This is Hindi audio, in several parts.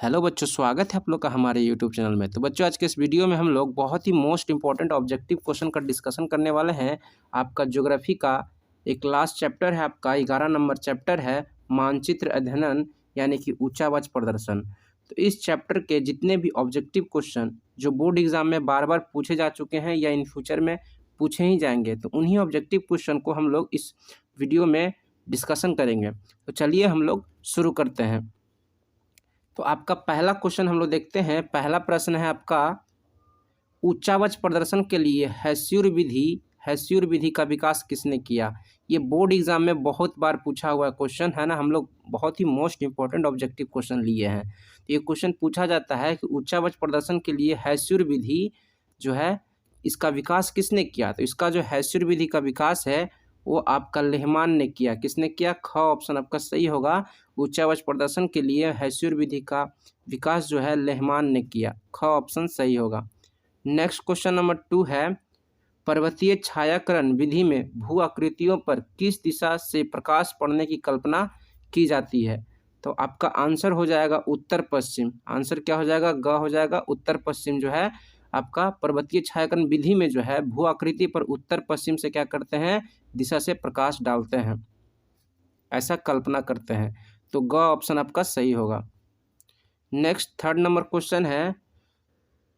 हेलो बच्चों, स्वागत है आप लोग का हमारे यूट्यूब चैनल में। तो बच्चों, आज के इस वीडियो में हम लोग बहुत ही मोस्ट इंपॉर्टेंट ऑब्जेक्टिव क्वेश्चन का डिस्कशन करने वाले हैं। आपका ज्योग्राफी का एक लास्ट चैप्टर है, आपका 11 नंबर चैप्टर है मानचित्र अध्ययन यानी कि उच्चावाच प्रदर्शन। तो इस चैप्टर के जितने भी ऑब्जेक्टिव क्वेश्चन जो बोर्ड एग्जाम में बार बार पूछे जा चुके हैं या इन फ्यूचर में पूछे ही जाएंगे, तो उन्हीं ऑब्जेक्टिव क्वेश्चन को हम लोग इस वीडियो में डिस्कशन करेंगे। तो चलिए हम लोग शुरू करते हैं। तो आपका पहला क्वेश्चन हम लोग देखते हैं। पहला प्रश्न है आपका, उच्चावच प्रदर्शन के लिए हैस्यूर विधि का विकास किसने किया। ये बोर्ड एग्जाम में बहुत बार पूछा हुआ क्वेश्चन है ना। हम लोग बहुत ही मोस्ट इंपॉर्टेंट ऑब्जेक्टिव क्वेश्चन लिए हैं। तो ये क्वेश्चन पूछा जाता है कि उच्चावच प्रदर्शन के लिए हैस्यूर विधि जो है इसका विकास किसने किया। तो इसका जो हैस्यूर विधि का विकास है वो आपका लेहमान ने किया। किसने किया? ख ऑप्शन आपका सही होगा। उच्चावच प्रदर्शन के लिए हैस्यूर विधि का विकास जो है लेहमान ने किया। ख ऑप्शन सही होगा। नेक्स्ट क्वेश्चन नंबर 2 है, पर्वतीय छायाकरण विधि में भू आकृतियों पर किस दिशा से प्रकाश पड़ने की कल्पना की जाती है। तो आपका आंसर हो जाएगा उत्तर पश्चिम। आंसर क्या हो जाएगा? ग हो जाएगा। उत्तर पश्चिम जो है आपका पर्वतीय छायाकरण विधि में जो है भू आकृति पर उत्तर पश्चिम से क्या करते हैं? दिशा से प्रकाश डालते हैं, ऐसा कल्पना करते हैं। तो ग ऑप्शन आपका सही होगा। नेक्स्ट थर्ड नंबर क्वेश्चन है,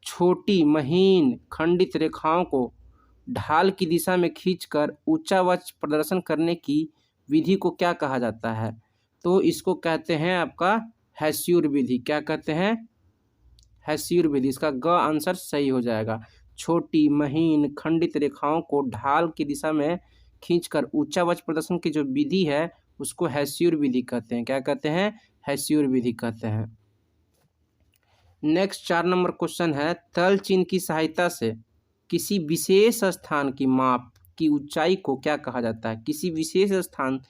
छोटी महीन खंडित रेखाओं को ढाल की दिशा में खींचकर उच्चावच प्रदर्शन करने की विधि को क्या कहा जाता है। तो इसको कहते हैं आपका हैस्यूर विधि। क्या कहते हैं? हैस्यूर विधि। इसका ग आंसर सही हो जाएगा। छोटी महीन खंडित रेखाओं को ढाल की दिशा में खींचकर उच्चावच प्रदर्शन की जो विधि है उसको हैस्यूर विधि कहते हैं। क्या कहते हैं? हैस्यूर विधि कहते हैं। नेक्स्ट 4 नंबर क्वेश्चन है, तल चिन्ह की सहायता से किसी विशेष स्थान की माप की ऊंचाई को क्या कहा जाता है। किसी विशेष स्थान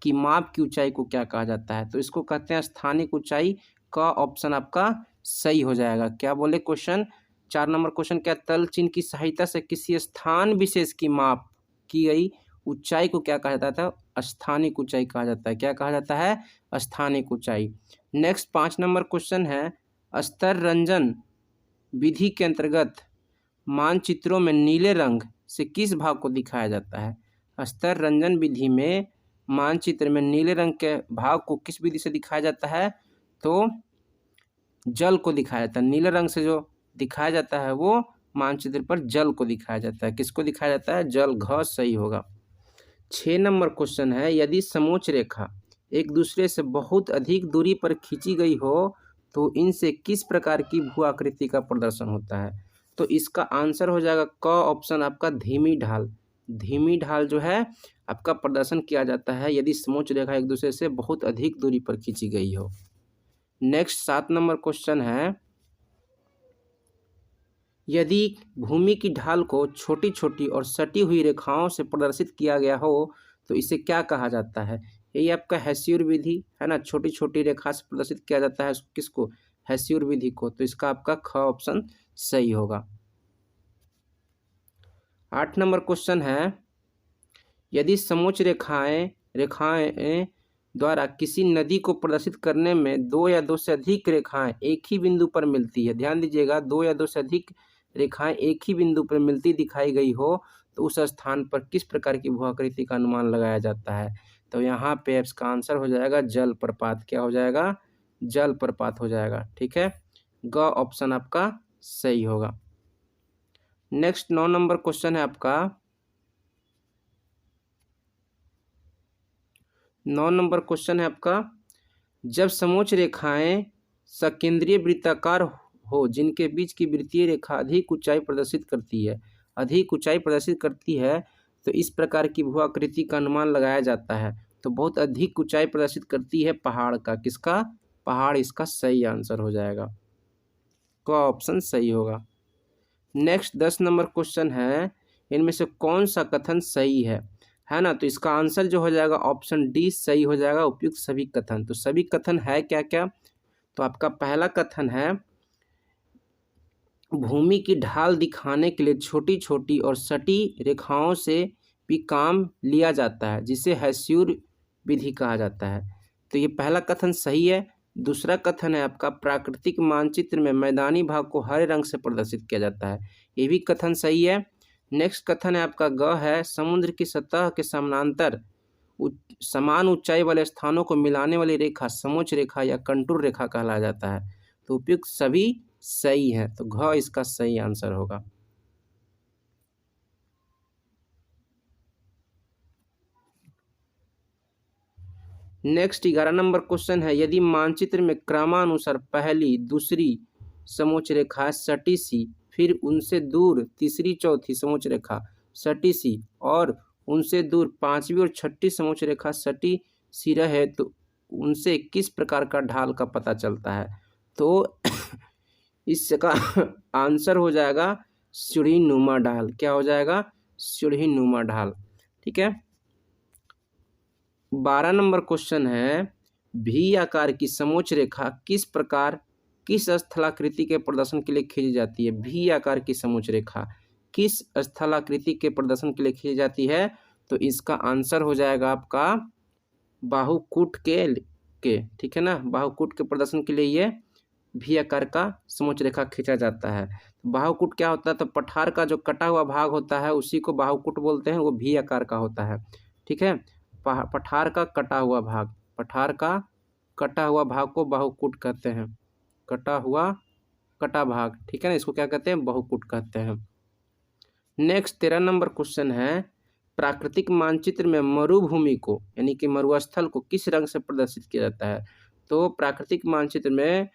की माप की ऊंचाई को क्या कहा जाता है। तो इसको कहते हैं स्थानिक ऊंचाई। का ऑप्शन आपका सही हो जाएगा। क्या बोले क्वेश्चन? 4 नंबर क्वेश्चन क्या, तल चिन्ह की सहायता से किसी स्थान विशेष की माप की गई ऊंचाई को क्या कहा जाता है? स्थानिक ऊंचाई कहा जाता है। क्या कहा जाता है? स्थानिक ऊंचाई। नेक्स्ट 5 नंबर क्वेश्चन है, स्तर रंजन विधि के अंतर्गत मानचित्रों में नीले रंग से किस भाग को दिखाया जाता है। स्तर रंजन विधि में मानचित्र में नीले रंग के भाग को किस विधि से दिखाया जाता है? तो जल को दिखाया जाता है। नीले रंग से जो दिखाया जाता है वो मानचित्र पर जल को दिखाया जाता है। किसको दिखाया जाता है? जल। घ सही होगा। 6 नंबर क्वेश्चन है, यदि समोच्च रेखा एक दूसरे से बहुत अधिक दूरी पर खींची गई हो तो इनसे किस प्रकार की भू आकृति का प्रदर्शन होता है। तो इसका आंसर हो जाएगा क ऑप्शन आपका धीमी ढाल। धीमी ढाल जो है आपका प्रदर्शन किया जाता है यदि समोच्च रेखा एक दूसरे से बहुत अधिक दूरी पर खींची गई हो। नेक्स्ट 7 नंबर क्वेश्चन है, यदि भूमि की ढाल को छोटी छोटी और सटी हुई रेखाओं से प्रदर्शित किया गया हो तो इसे क्या कहा जाता है। यही आपका हैस्यूर विधि है ना। छोटी छोटी रेखा से प्रदर्शित किया जाता है किसको? हैस्यूर विधि को। तो इसका आपका ख ऑप्शन सही होगा। 8 नंबर क्वेश्चन है, यदि समोच्च रेखाएं द्वारा किसी नदी को प्रदर्शित करने में दो या दो से अधिक रेखाएं एक ही बिंदु पर मिलती है। ध्यान दीजिएगा, दो या दो से अधिक रेखाएं एक ही बिंदु पर मिलती दिखाई गई हो तो उस स्थान पर किस प्रकार की भू आकृति का अनुमान लगाया जाता है। तो यहाँ पे इसका आंसर हो जाएगा जल प्रपात। क्या हो जाएगा? जल प्रपात हो जाएगा। ठीक है, ग ऑप्शन आपका सही होगा। नेक्स्ट 9 नंबर क्वेश्चन है आपका, 9 नंबर क्वेश्चन है आपका, जब समोच्च रेखाएं सकेंद्रीय वृत्ताकार हो जिनके बीच की वृत्तीय रेखा अधिक ऊंचाई प्रदर्शित करती है, तो इस प्रकार की भू आकृति का अनुमान लगाया जाता है। तो बहुत अधिक ऊंचाई प्रदर्शित करती है पहाड़ का। किसका? पहाड़। इसका सही आंसर हो जाएगा। का ऑप्शन सही होगा। नेक्स्ट 10 नंबर क्वेश्चन है, इनमें से कौन सा कथन सही है ना। तो इसका आंसर जो हो जाएगा ऑप्शन डी सही हो जाएगा, उपयुक्त सभी कथन। तो सभी कथन है क्या क्या? तो आपका पहला कथन है, भूमि की ढाल दिखाने के लिए छोटी छोटी और सटी रेखाओं से भी काम लिया जाता है जिसे हैस्यूर विधि कहा जाता है। तो ये पहला कथन सही है। दूसरा कथन है आपका प्राकृतिक मानचित्र में मैदानी भाग को हरे रंग से प्रदर्शित किया जाता है, ये भी कथन सही है। नेक्स्ट कथन है आपका ग है समुद्र की सतह के समानांतर समान ऊंचाई वाले स्थानों को मिलाने वाली रेखा समोच्च रेखा या कंटूर रेखा कहलाया जाता है। तो उपयुक्त सभी सही है, तो घ इसका सही आंसर होगा। नेक्स्ट 11 नंबर क्वेश्चन है यदि मानचित्र में क्रमानुसार पहली दूसरी समोच्च रेखा सटी सी, फिर उनसे दूर तीसरी चौथी समोच्च रेखा सटी सी और उनसे दूर पांचवी और छठी समोच्च रेखा सटी सी रहे तो उनसे किस प्रकार का ढाल का पता चलता है। तो इसका आंसर हो जाएगा सीढ़ी नुमा ढाल। क्या हो जाएगा? सीढ़ी नुमा ढाल। ठीक है। 12 नंबर क्वेश्चन है भी आकार की समोच्च रेखा किस प्रकार किस स्थलाकृति के प्रदर्शन के लिए खींची जाती है। भी आकार की समोच्च रेखा किस स्थलाकृति के प्रदर्शन के लिए खींची जाती है, तो इसका आंसर हो जाएगा आपका बाहुकूट के ठीक है ना, बाहुकूट के प्रदर्शन के लिए ये भी आकार का समोच्च रेखा खींचा जाता है। बाहुकूट क्या होता है, तो पठार का जो कटा हुआ भाग होता है उसी को बाहुकूट बोलते हैं, वो भी आकार का होता है। ठीक है, पठार का कटा हुआ भाग, पठार का कटा हुआ भाग को बाहुकूट कहते हैं, कटा भाग। ठीक है ना, इसको क्या कहते हैं? बाहुकूट कहते हैं। नेक्स्ट 13 नंबर क्वेश्चन है प्राकृतिक मानचित्र में मरुभूमि को यानी कि मरुस्थल को किस रंग से प्रदर्शित किया जाता है। तो प्राकृतिक मानचित्र में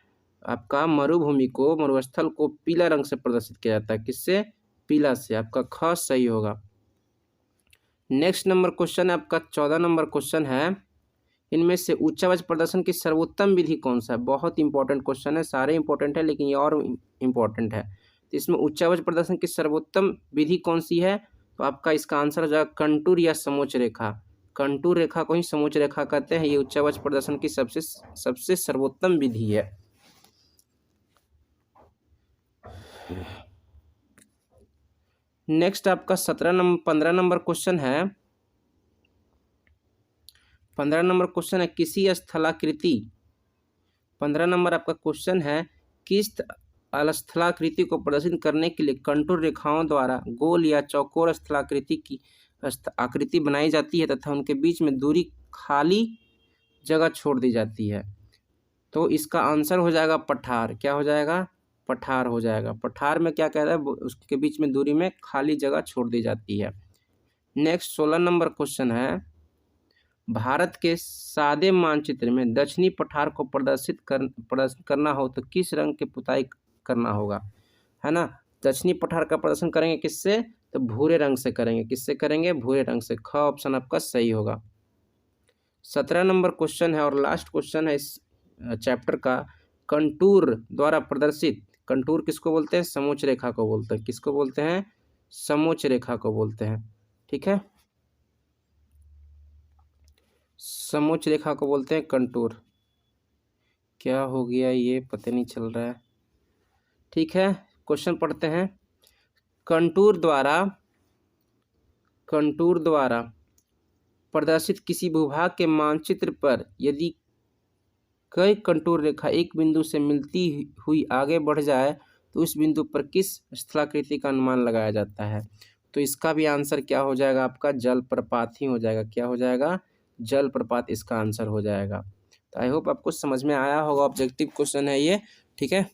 आपका मरुभूमि को मरुस्थल को पीला रंग से प्रदर्शित किया जाता है। किससे? पीला से। आपका ख सही होगा। नेक्स्ट नंबर क्वेश्चन है आपका 14 नंबर क्वेश्चन है इनमें से उच्चावच प्रदर्शन की सर्वोत्तम विधि कौन सा है। बहुत इंपॉर्टेंट क्वेश्चन है, सारे इंपॉर्टेंट है लेकिन ये और इम्पोर्टेंट है। तो इसमें उच्चावच प्रदर्शन की सर्वोत्तम विधि कौन सी है, तो आपका इसका आंसर हो जाएगा कंटूर या समोच्च रेखा। कंटूर रेखा को ही समोच्च रेखा कहते हैं। ये उच्चावच प्रदर्शन की सबसे सर्वोत्तम विधि है। नेक्स्ट आपका 15 नंबर क्वेश्चन है। 15 नंबर क्वेश्चन है किसी स्थलाकृति 15 नंबर आपका क्वेश्चन है किस स्थलाकृति को प्रदर्शित करने के लिए कंटूर रेखाओं द्वारा गोल या चौकोर स्थलाकृति की आकृति बनाई जाती है तथा उनके बीच में दूरी खाली जगह छोड़ दी जाती है। तो इसका आंसर हो जाएगा पठार। क्या हो जाएगा? पठार हो जाएगा। पठार में क्या कह रहा है, उसके बीच में दूरी में खाली जगह छोड़ दी जाती है। नेक्स्ट 16 नंबर क्वेश्चन है भारत के सादे मानचित्र में दक्षिणी पठार को प्रदर्शित करना हो तो किस रंग की पुताई करना होगा, है ना। दक्षिणी पठार का प्रदर्शन करेंगे किससे, तो भूरे रंग से करेंगे। किससे करेंगे? भूरे रंग से। ख ऑप्शन आपका सही होगा। 17 नंबर क्वेश्चन है और लास्ट क्वेश्चन है इस चैप्टर का कंटूर द्वारा प्रदर्शित, कंटूर किसको बोलते हैं? समोच्च रेखा को बोलते हैं। किसको बोलते हैं? समोच्च रेखा को बोलते हैं। ठीक है, समोच्च रेखा को बोलते हैं कंटूर। क्या हो गया ये पता नहीं चल रहा है। ठीक है, क्वेश्चन पढ़ते हैं। कंटूर द्वारा प्रदर्शित किसी भूभाग के मानचित्र पर यदि कई कंटूर रेखा एक बिंदु से मिलती हुई आगे बढ़ जाए तो उस बिंदु पर किस स्थलाकृति का अनुमान लगाया जाता है। तो इसका भी आंसर क्या हो जाएगा आपका? जलप्रपात ही हो जाएगा। क्या हो जाएगा? जलप्रपात इसका आंसर हो जाएगा। तो आई होप आपको समझ में आया होगा। ऑब्जेक्टिव क्वेश्चन है ये। ठीक है।